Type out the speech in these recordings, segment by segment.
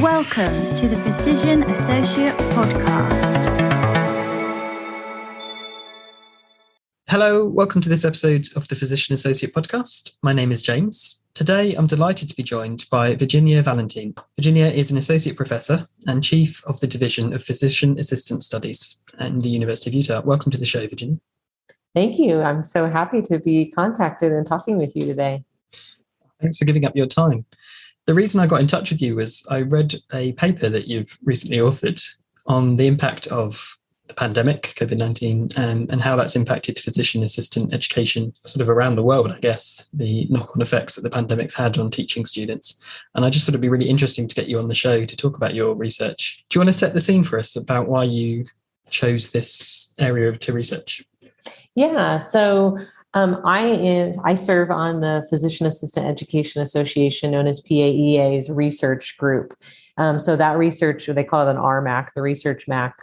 Welcome to the Physician Associate Podcast. Hello, welcome to this episode of the Physician Associate Podcast. My name is James. Today, I'm delighted to be joined by Virginia Valentin. Virginia is an Associate Professor and Chief of the Division of Physician Assistant Studies at the University of Utah. Welcome to the show, Virginia. Thank you. I'm so happy to be contacted and talking with you today. Thanks for giving up your time. The reason I got in touch with you was I read a paper that you've recently authored on the impact of the pandemic, COVID-19, and how that's impacted physician assistant education sort of around the world, I guess, the knock-on effects that the pandemic's had on teaching students. And I just thought it'd be really interesting to get you on the show to talk about your research. Do you want to set the scene for us about why you chose this area to research? Yeah, so I serve on the Physician Assistant Education Association, known as PAEA's research group. So that research, they call it an RMAC, the research MAC,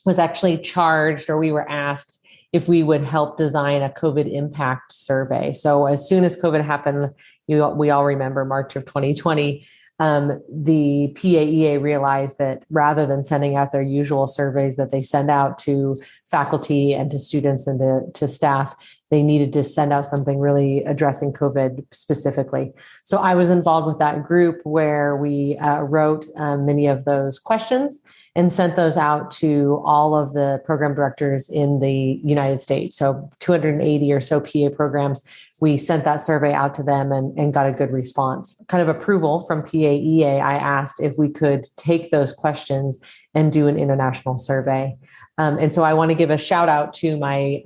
was actually charged, or we were asked if we would help design a COVID impact survey. So as soon as COVID happened, we all remember March of 2020, the PAEA realized that rather than sending out their usual surveys that they send out to faculty and to students and to staff, they needed to send out something really addressing COVID specifically. So I was involved with that group where we wrote many of those questions and sent those out to all of the program directors in the United States. So 280 or so PA programs, we sent that survey out to them and got a good response. Kind of approval from PAEA, I asked if we could take those questions and do an international survey. And so I want to give a shout out to my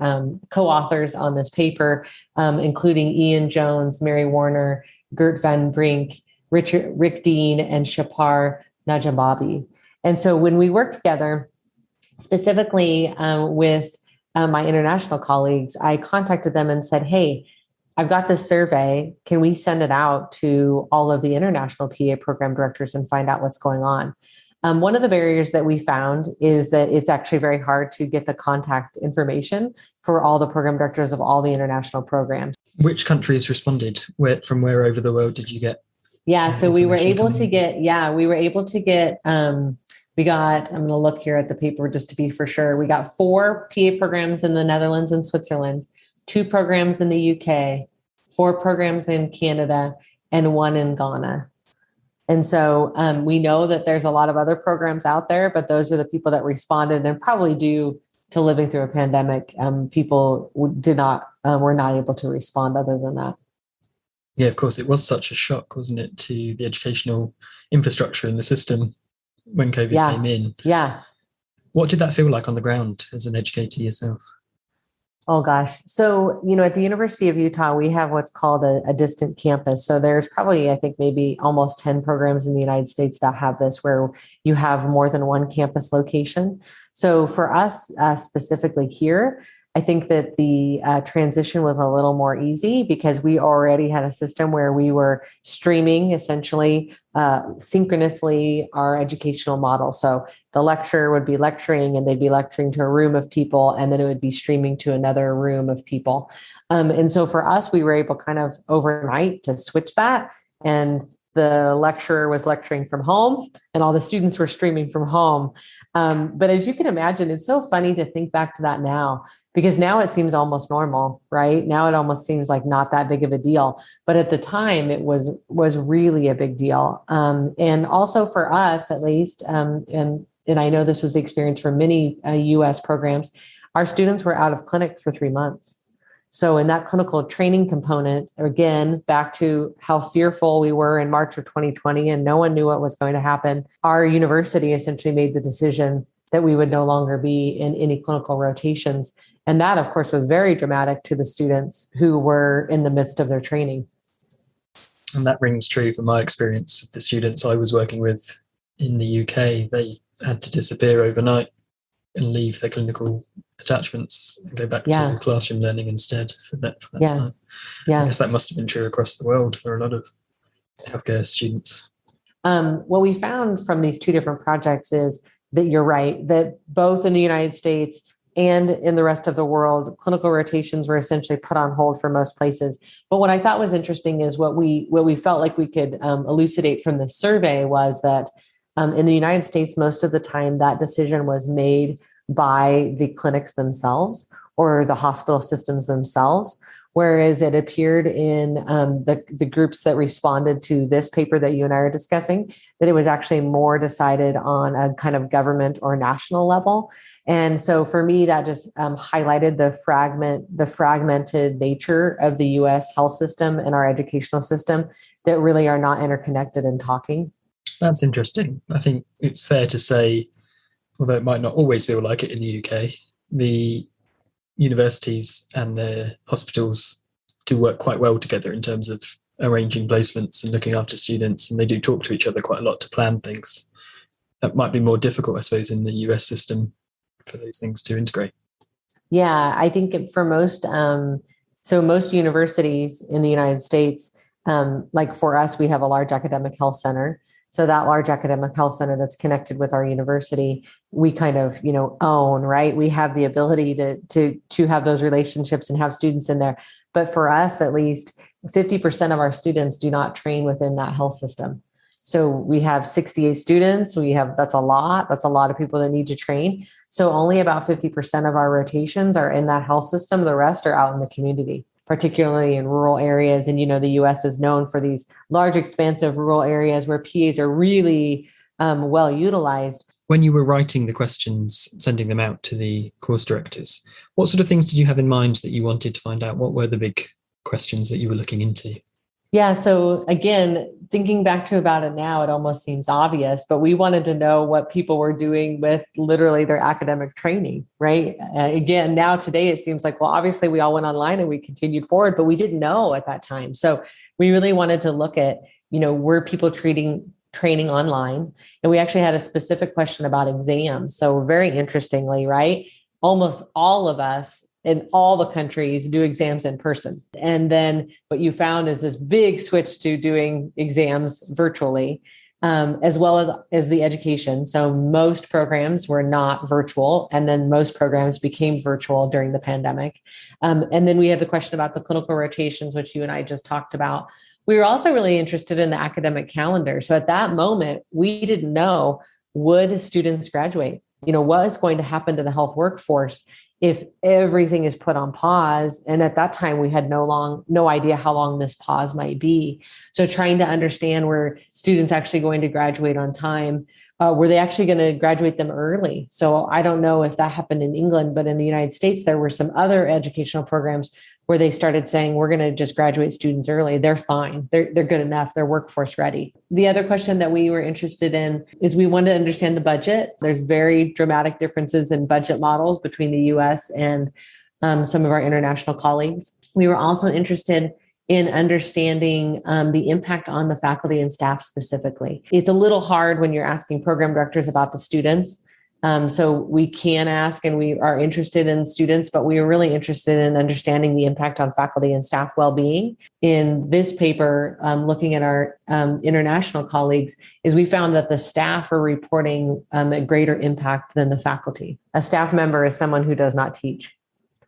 co-authors on this paper, including Ian Jones, Mary Warner, Gert Van Brink, Rick Dean, and Shapar Najababi. And so when we worked together, specifically with my international colleagues, I contacted them and said, hey, I've got this survey. Can we send it out to all of the international PA program directors and find out what's going on? One of the barriers that we found is that it's actually very hard to get the contact information for all the program directors of all the international programs. Which countries responded? From where over the world did you get? Yeah, so we were able to get, we got, I'm going to look here at the paper just to be for sure. We got 4 PA programs in the Netherlands and Switzerland, 2 programs in the UK, 4 programs in Canada, and 1 in Ghana. And so we know that there's a lot of other programs out there, but those are the people that responded, and probably due to living through a pandemic, people were not able to respond other than that. Yeah, of course, it was such a shock, wasn't it, to the educational infrastructure in the system when COVID came in. Yeah. What did that feel like on the ground as an educator yourself? Oh, gosh. So, at the University of Utah, we have what's called a distant campus. So there's probably, I think, maybe almost 10 programs in the United States that have this, where you have more than one campus location. So for us specifically here, I think that the transition was a little more easy because we already had a system where we were streaming essentially synchronously our educational model. So the lecturer would be lecturing and they'd be lecturing to a room of people, and then it would be streaming to another room of people. And so for us, we were able kind of overnight to switch that. And the lecturer was lecturing from home and all the students were streaming from home. But as you can imagine, it's so funny to think back to that now, because now it seems almost normal, right? Now it almost seems like not that big of a deal. But at the time, it was really a big deal. And also for us, at least, and I know this was the experience for many US programs, our students were out of clinic for 3 months. So in that clinical training component, again, back to how fearful we were in March of 2020 and no one knew what was going to happen, our university essentially made the decision that we would no longer be in any clinical rotations. And that, of course, was very dramatic to the students who were in the midst of their training. And that rings true from my experience of the students I was working with in the UK. They had to disappear overnight and leave their clinical attachments and go back to classroom learning instead for that time. Yeah. I guess that must have been true across the world for a lot of healthcare students. What we found from these 2 different projects is that you're right, that both in the United States and in the rest of the world, clinical rotations were essentially put on hold for most places. But what I thought was interesting is what we felt like we could elucidate from the survey was that in the United States, most of the time that decision was made by the clinics themselves or the hospital systems themselves, whereas it appeared in the groups that responded to this paper that you and I are discussing, that it was actually more decided on a kind of government or national level. And so for me, that just highlighted the fragmented nature of the US health system and our educational system that really are not interconnected and talking. That's interesting. I think it's fair to say, although it might not always feel like it in the UK, the universities and their hospitals do work quite well together in terms of arranging placements and looking after students, and they do talk to each other quite a lot to plan things. That might be more difficult, I suppose, in the US system for those things to integrate. Yeah, I think for most, most universities in the United States, like for us, we have a large academic health center. So that large academic health center that's connected with our university, we kind of, own, right? We have the ability to have those relationships and have students in there. But for us, at least 50% of our students do not train within that health system. So we have 68 students. That's a lot of people that need to train. So only about 50% of our rotations are in that health system. The rest are out in the community, particularly in rural areas. And, the US is known for these large, expansive rural areas where PAs are really well utilized. When you were writing the questions, sending them out to the course directors, what sort of things did you have in mind that you wanted to find out? What were the big questions that you were looking into? Yeah. So again, thinking back to about it now, it almost seems obvious, but we wanted to know what people were doing with literally their academic training, right? Again, now today, it seems like, well, obviously we all went online and we continued forward, but we didn't know at that time. So we really wanted to look at, were people training online? And we actually had a specific question about exams. So very interestingly, right? Almost all of us in all the countries do exams in person. And then what you found is this big switch to doing exams virtually, as well as the education. So most programs were not virtual, and then most programs became virtual during the pandemic. And then we have the question about the clinical rotations, which you and I just talked about. We were also really interested in the academic calendar. So at that moment, we didn't know, would students graduate? What is going to happen to the health workforce if everything is put on pause? And at that time, we had no idea how long this pause might be. So trying to understand, were students actually going to graduate on time? Were they actually going to graduate them early? So I don't know if that happened in England, but in the United States, there were some other educational programs where they started saying, we're going to just graduate students early. They're fine. They're good enough. They're workforce ready. The other question that we were interested in is we wanted to understand the budget. There's very dramatic differences in budget models between the US and some of our international colleagues. We were also interested in understanding the impact on the faculty and staff specifically. It's a little hard when you're asking program directors about the students. So we can ask, and we are interested in students, but we are really interested in understanding the impact on faculty and staff well-being. In this paper, looking at our international colleagues, is we found that the staff are reporting a greater impact than the faculty. A staff member is someone who does not teach.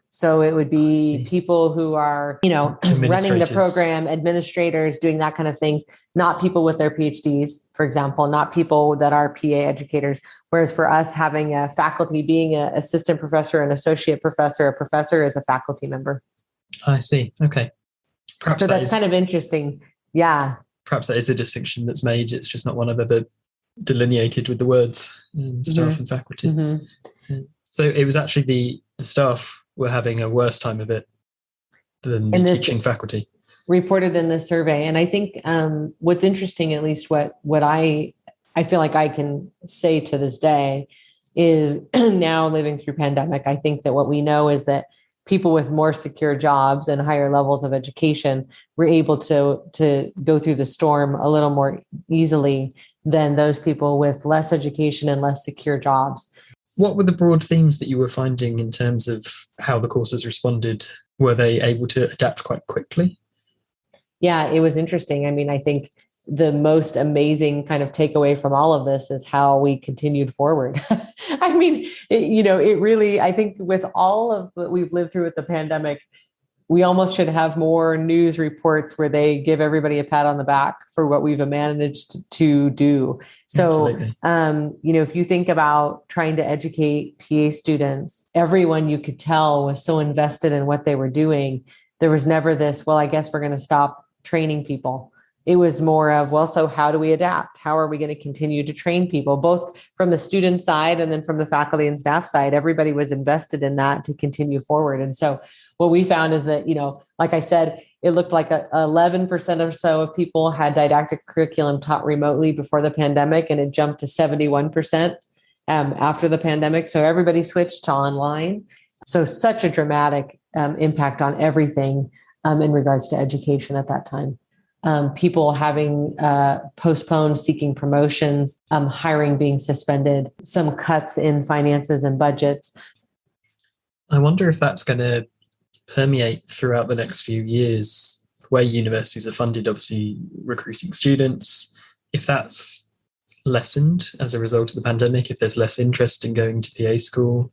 So it would be people who are, running the program, administrators, doing that kind of things, not people with their PhDs, for example, not people that are PA educators. Whereas for us, having a faculty, being an assistant professor, an associate professor, a professor is a faculty member. I see. Okay. Perhaps so that's kind of interesting. Yeah. Perhaps that is a distinction that's made. It's just not one I've ever delineated with the words staff and faculty. Mm-hmm. So it was actually the staff were having a worse time of it than the teaching faculty. Reported in this survey. And I think what's interesting, at least what I feel like I can say to this day, is now living through pandemic, I think that what we know is that people with more secure jobs and higher levels of education were able to go through the storm a little more easily than those people with less education and less secure jobs. What were the broad themes that you were finding in terms of how the courses responded? Were they able to adapt quite quickly? Yeah, it was interesting. I mean, I think the most amazing kind of takeaway from all of this is how we continued forward. I mean, it really, I think with all of what we've lived through with the pandemic, we almost should have more news reports where they give everybody a pat on the back for what we've managed to do. So, if you think about trying to educate PA students, everyone you could tell was so invested in what they were doing. There was never this, well, I guess we're going to stop training people. It was more of, well, so how do we adapt? How are we going to continue to train people, both from the student side and then from the faculty and staff side? Everybody was invested in that to continue forward. And so what we found is that, like I said, it looked like 11% or so of people had didactic curriculum taught remotely before the pandemic, and it jumped to 71% after the pandemic. So everybody switched to online. So such a dramatic impact on everything in regards to education at that time. People having postponed seeking promotions, hiring being suspended, some cuts in finances and budgets. I wonder if that's going to permeate throughout the next few years, the way universities are funded, obviously recruiting students. If that's lessened as a result of the pandemic, if there's less interest in going to PA school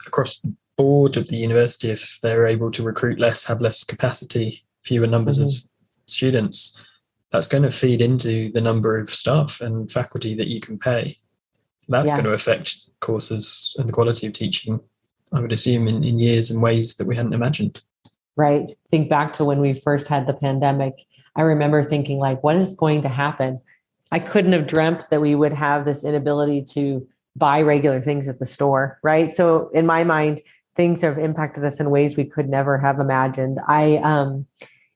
across the board of the university, if they're able to recruit less, have less capacity, fewer numbers of students, that's going to feed into the number of staff and faculty that you can pay. That's going to affect courses and the quality of teaching, I would assume, in years and ways that we hadn't imagined. Right. Think back to when we first had the pandemic. I remember thinking, like, what is going to happen? I couldn't have dreamt that we would have this inability to buy regular things at the store, right? So in my mind, things have impacted us in ways we could never have imagined.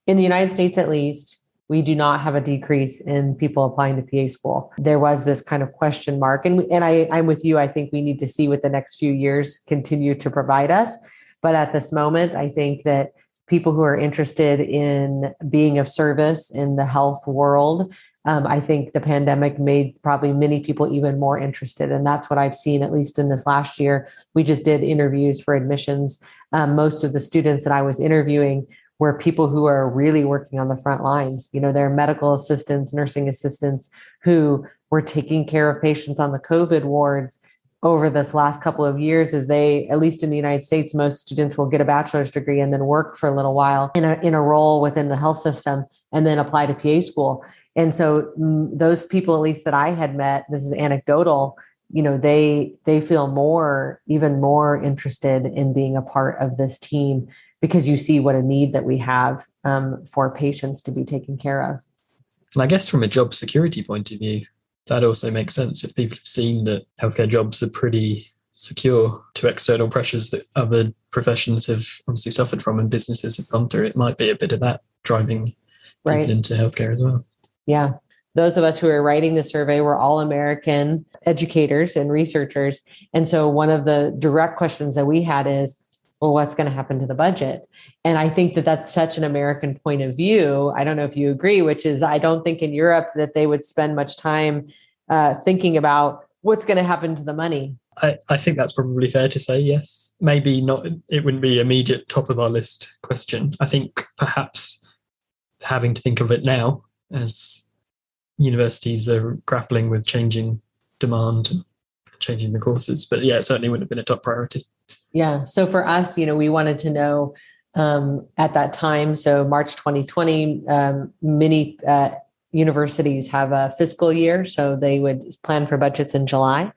In the United States, at least, we do not have a decrease in people applying to PA school. There was this kind of question mark. And I'm with you. I think we need to see what the next few years continue to provide us. But at this moment, I think that people who are interested in being of service in the health world, I think the pandemic made probably many people even more interested. And that's what I've seen, at least in this last year. We just did interviews for admissions. Most of the students that I was interviewing were people who are really working on the front lines. They're medical assistants, nursing assistants who were taking care of patients on the COVID wards over this last couple of years, as they, at least in the United States, most students will get a bachelor's degree and then work for a little while in a role within the health system and then apply to PA school. And so those people, at least that I had met, this is anecdotal, they feel even more interested in being a part of this team, because you see what a need that we have for patients to be taken care of. And I guess from a job security point of view, that also makes sense. If people have seen that healthcare jobs are pretty secure to external pressures that other professions have obviously suffered from and businesses have gone through, it might be a bit of that driving people into healthcare as well. Yeah. Those of us who are writing the survey were all American educators and researchers. And so one of the direct questions that we had is, well, what's going to happen to the budget? And I think that that's such an American point of view. I don't know if you agree, which is, I don't think in Europe that they would spend much time thinking about what's going to happen to the money. I think that's probably fair to say, yes. Maybe not, it wouldn't be immediate top of our list question. I think perhaps having to think of it now as universities are grappling with changing demand and changing the courses. But yeah, it certainly wouldn't have been a top priority. Yeah. So for us, we wanted to know at that time, so March 2020, many universities have a fiscal year, so they would plan for budgets in July.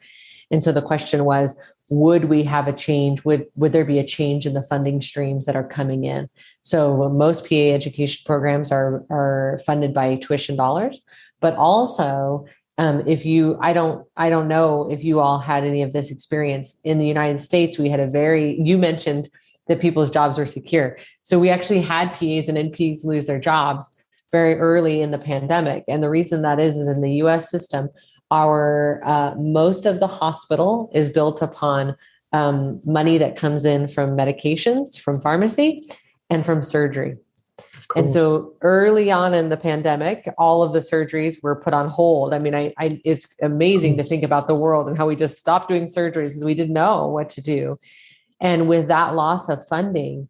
And so the question was, would we have a change? Would there be a change in the funding streams that are coming in? So most PA education programs are funded by tuition dollars, but also I don't know if you all had any of this experience in the United States. We had you mentioned that people's jobs were secure. So we actually had PAs and NPs lose their jobs very early in the pandemic. And the reason that is in the US system, our most of the hospital is built upon money that comes in from medications, from pharmacy, and from surgery. And so early on in the pandemic, all of the surgeries were put on hold. I mean, it's amazing to think about the world and how we just stopped doing surgeries because we didn't know what to do. And with that loss of funding,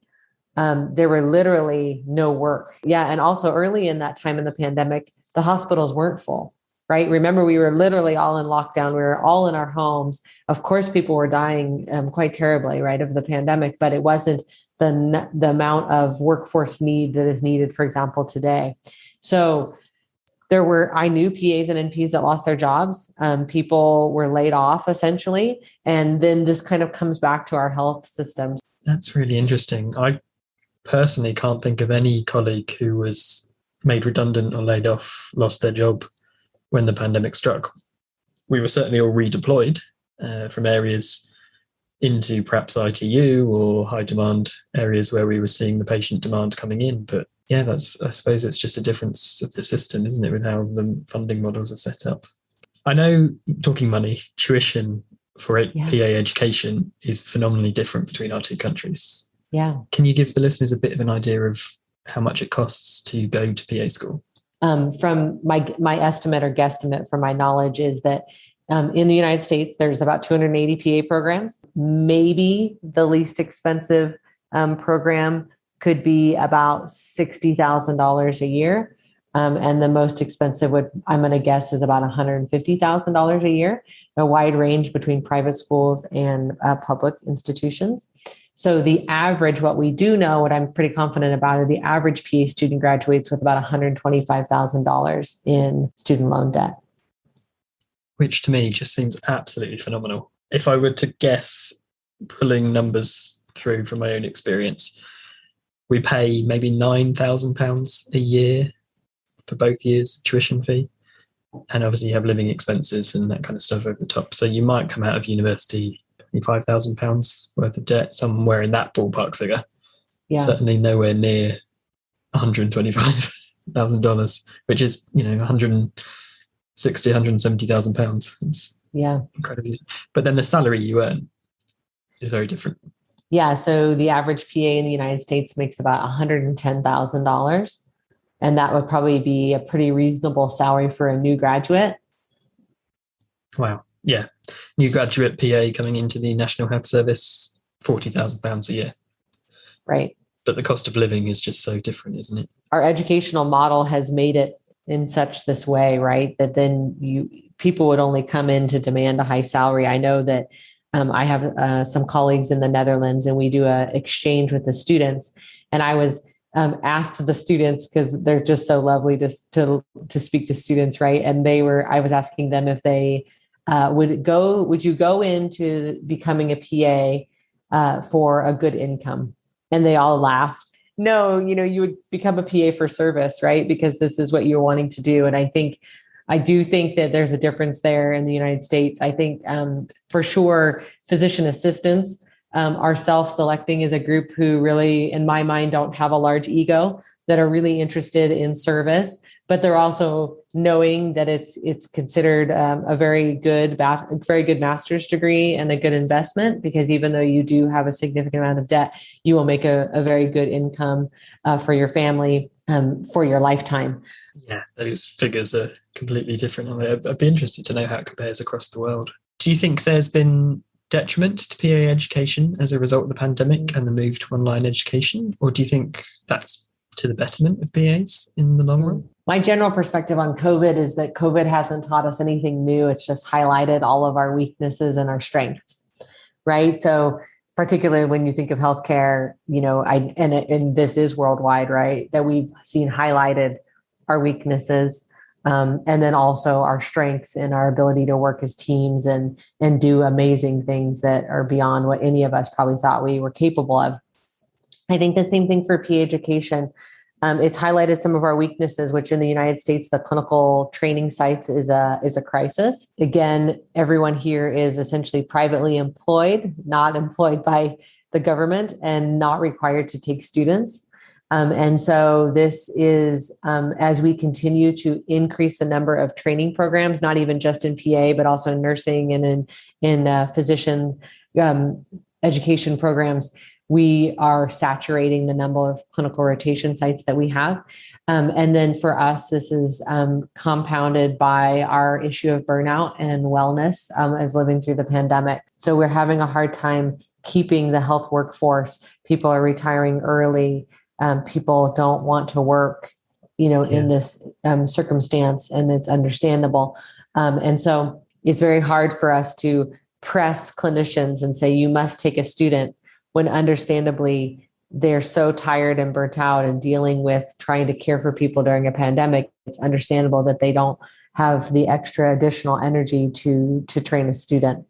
there were literally no work. Yeah. And also early in that time in the pandemic, the hospitals weren't full, right? Remember, we were literally all in lockdown. We were all in our homes. Of course, people were dying quite terribly, right, of the pandemic, but it wasn't the amount of workforce need that is needed, for example, today. So I knew PAs and NPs that lost their jobs. People were laid off essentially. And then this kind of comes back to our health systems. That's really interesting. I personally can't think of any colleague who was made redundant or laid off, lost their job when the pandemic struck. We were certainly all redeployed from areas into perhaps ITU or high demand areas where we were seeing the patient demand coming in. But yeah, I suppose it's just a difference of the system, isn't it, with how the funding models are set up. I know, talking money, tuition for PA education is phenomenally different between our two countries. Yeah. Can you give the listeners a bit of an idea of how much it costs to go to PA school? From my estimate or guesstimate from my knowledge is that in the United States, there's about 280 PA programs. Maybe the least expensive program could be about $60,000 a year. And the most expensive I'm going to guess, is about $150,000 a year, a wide range between private schools and public institutions. So the average, what we do know, what I'm pretty confident about, is the average PA student graduates with about $125,000 in student loan debt. Which to me just seems absolutely phenomenal. If I were to guess, pulling numbers through from my own experience, we pay maybe £9,000 a year for both years of tuition fee. And obviously you have living expenses and that kind of stuff over the top. So you might come out of university £5,000 worth of debt, somewhere in that ballpark figure. Yeah. Certainly nowhere near $125,000, which is, £160,000, £170,000. It's incredibly. But then the salary you earn is very different. Yeah. So the average PA in the United States makes about $110,000. And that would probably be a pretty reasonable salary for a new graduate. Wow. Yeah. New graduate PA coming into the National Health Service, £40,000 a year. Right. But the cost of living is just so different, isn't it? Our educational model has made it in this way, right, that then people would only come in to demand a high salary. I know that I have some colleagues in the Netherlands, and we do an exchange with the students. And I was asked the students, because they're just so lovely to speak to students, right? And I was asking them if they would you go into becoming a PA for a good income? And they all laughed. No, you would become a PA for service, right? Because this is what you're wanting to do. And I do think that there's a difference there in the United States. I think for sure, physician assistants are self-selecting as a group who really, in my mind, don't have a large ego, that are really interested in service, but they're also knowing that it's considered a very good master's degree and a good investment, because even though you do have a significant amount of debt, you will make a very good income for your family for your lifetime. Yeah, those figures are completely different. I'd be interested to know how it compares across the world. Do you think there's been detriment to PA education as a result of the pandemic and the move to online education? Or do you think that's to the betterment of PAs in the long run? My general perspective on COVID is that COVID hasn't taught us anything new. It's just highlighted all of our weaknesses and our strengths, right? So particularly when you think of healthcare, and this is worldwide, right? That we've seen highlighted our weaknesses. And then also our strengths and our ability to work as teams and do amazing things that are beyond what any of us probably thought we were capable of. I think the same thing for PA education. It's highlighted some of our weaknesses, which in the United States, the clinical training sites is a crisis. Again, everyone here is essentially privately employed, not employed by the government, and not required to take students. And so this is, as we continue to increase the number of training programs, not even just in PA, but also in nursing and in physician education programs, we are saturating the number of clinical rotation sites that we have. And then for us, this is compounded by our issue of burnout and wellness as living through the pandemic. So we're having a hard time keeping the health workforce. People are retiring early. People don't want to work in this circumstance, and it's understandable. And so it's very hard for us to press clinicians and say, you must take a student, when understandably they're so tired and burnt out and dealing with trying to care for people during a pandemic. It's understandable that they don't have the extra additional energy to train a student.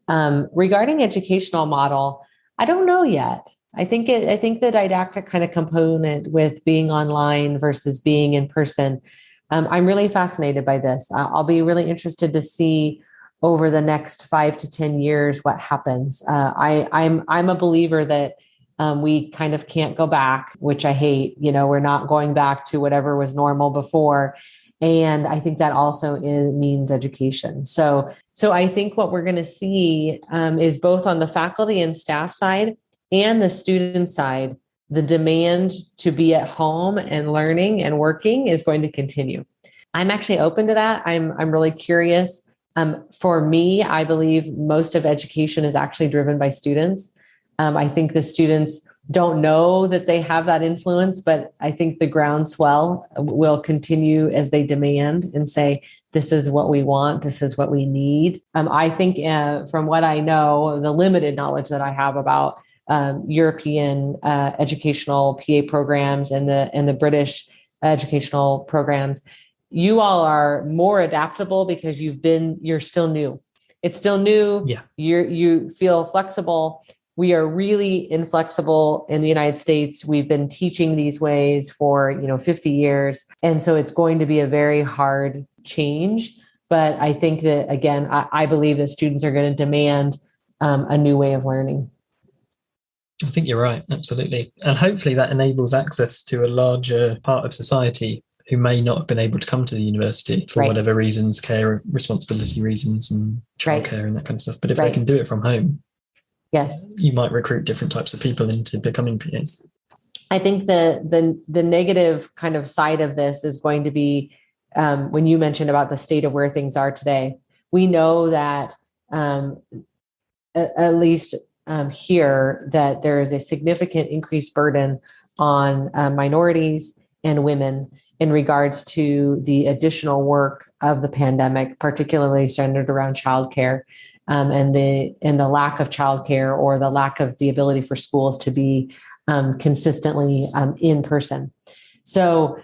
Regarding educational model, I don't know yet. I think the didactic kind of component with being online versus being in person, I'm really fascinated by this. I'll be really interested to see over the next 5 to 10 years what happens. I'm a believer that we kind of can't go back, which I hate. We're not going back to whatever was normal before. And I think that also means education. So I think what we're going to see is both on the faculty and staff side and the student side, the demand to be at home and learning and working is going to continue. I'm actually open to that. I'm really curious. For me, I believe most of education is actually driven by students. I think the students don't know that they have that influence, but I think the groundswell will continue as they demand and say, this is what we want, this is what we need. I think from what I know, the limited knowledge that I have about European educational PA programs and the British educational programs, you all are more adaptable because you're still new. It's still new. Yeah. You feel flexible. We are really inflexible in the United States. We've been teaching these ways for 50 years. And so it's going to be a very hard change. But I think that, again, I believe that students are going to demand a new way of learning. I think you're right. Absolutely. And hopefully that enables access to a larger part of society who may not have been able to come to the university for whatever reasons, care, responsibility reasons, and childcare and that kind of stuff. But if they can do it from home, yes, you might recruit different types of people into becoming PAs. I think the negative kind of side of this is going to be when you mentioned about the state of where things are today. We know that at least here that there is a significant increased burden on minorities and women in regards to the additional work of the pandemic, particularly centered around childcare. And the lack of childcare or the lack of the ability for schools to be consistently in person. So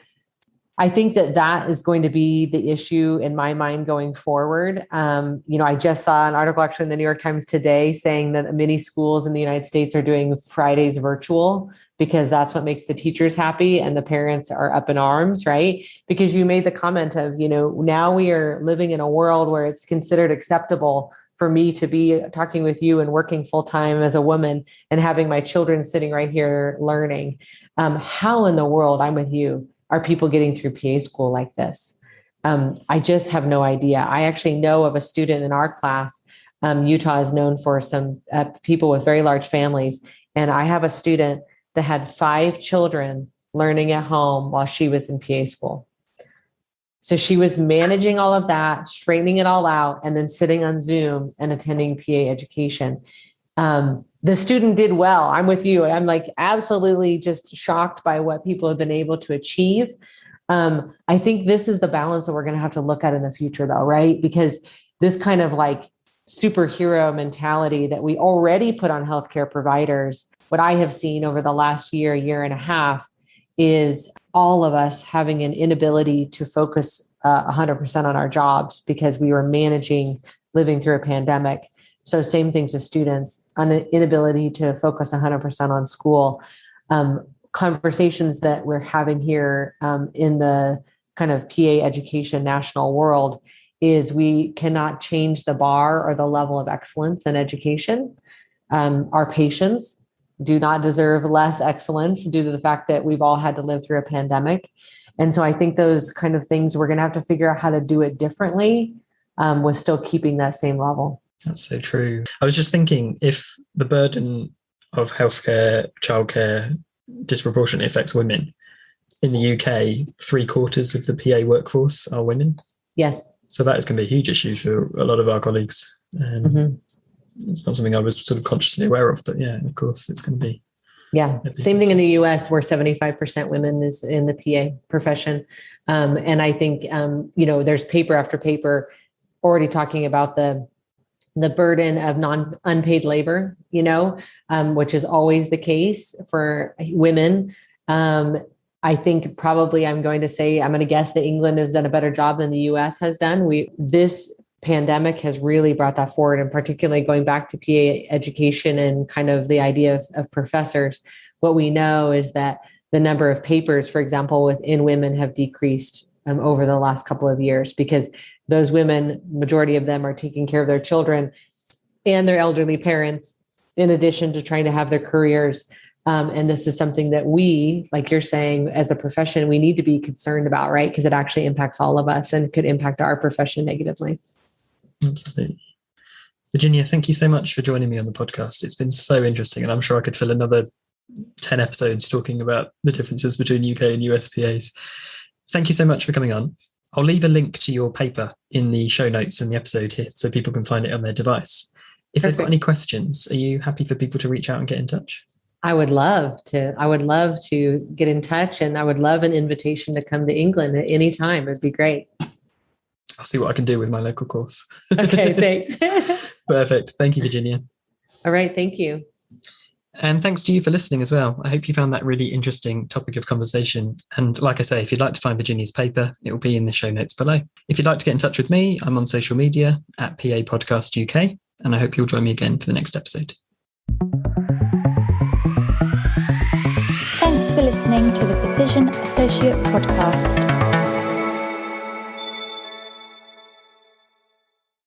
I think that is going to be the issue in my mind going forward. I just saw an article actually in the New York Times today saying that many schools in the United States are doing Fridays virtual because that's what makes the teachers happy and the parents are up in arms, right? Because you made the comment of, now we are living in a world where it's considered acceptable for me to be talking with you and working full time as a woman and having my children sitting right here learning. How in the world, I'm with you, are people getting through PA school like this? I just have no idea. I actually know of a student in our class. Utah is known for some people with very large families. And I have a student that had 5 children learning at home while she was in PA school. So she was managing all of that, straightening it all out, and then sitting on Zoom and attending PA education. The student did well. I'm with you. I'm like absolutely just shocked by what people have been able to achieve. I think this is the balance that we're going to have to look at in the future though, right? Because this kind of like superhero mentality that we already put on healthcare providers, what I have seen over the last year and a half, is all of us having an inability to focus 100% on our jobs because we were living through a pandemic. So same things with students, an inability to focus 100% on school. Conversations that we're having here in the kind of PA education national world is we cannot change the bar or the level of excellence in education. Our patients do not deserve less excellence due to the fact that we've all had to live through a pandemic. And so I think those kind of things, we're going to have to figure out how to do it differently with still keeping that same level. That's so true. I was just thinking, if the burden of healthcare, childcare disproportionately affects women, in the UK, 3/4 of the PA workforce are women. Yes. So that is going to be a huge issue for a lot of our colleagues. It's not something I was sort of consciously aware of, but yeah, of course, it's going to be. Yeah. Same thing in the US, where 75% women is in the PA profession. And I think, there's paper after paper already talking about the burden of unpaid labor, which is always the case for women. I think probably I'm going to guess that England has done a better job than the US has done. This pandemic has really brought that forward, and particularly going back to PA education and kind of the idea of professors. What we know is that the number of papers, for example, within women have decreased over the last couple of years, because those women, majority of them, are taking care of their children and their elderly parents, in addition to trying to have their careers. And this is something that we, like you're saying, as a profession, we need to be concerned about, right? Because it actually impacts all of us and could impact our profession negatively. Absolutely. Virginia, thank you so much for joining me on the podcast. It's been so interesting, and I'm sure I could fill another 10 episodes talking about the differences between UK and US PAs. Thank you so much for coming on. I'll leave a link to your paper in the show notes in the episode here so people can find it on their device. If they've got any questions, are you happy for people to reach out and get in touch? I would love to get in touch, and I would love an invitation to come to England at any time. It'd be great. I'll see what I can do with my local course. Okay, thanks. Perfect. Thank you, Virginia. All right. Thank you. And thanks to you for listening as well. I hope you found that really interesting topic of conversation. And like I say, if you'd like to find Virginia's paper, it will be in the show notes below. If you'd like to get in touch with me, I'm on social media at PA Podcast UK, and I hope you'll join me again for the next episode. Thanks for listening to the Physician Associate Podcast.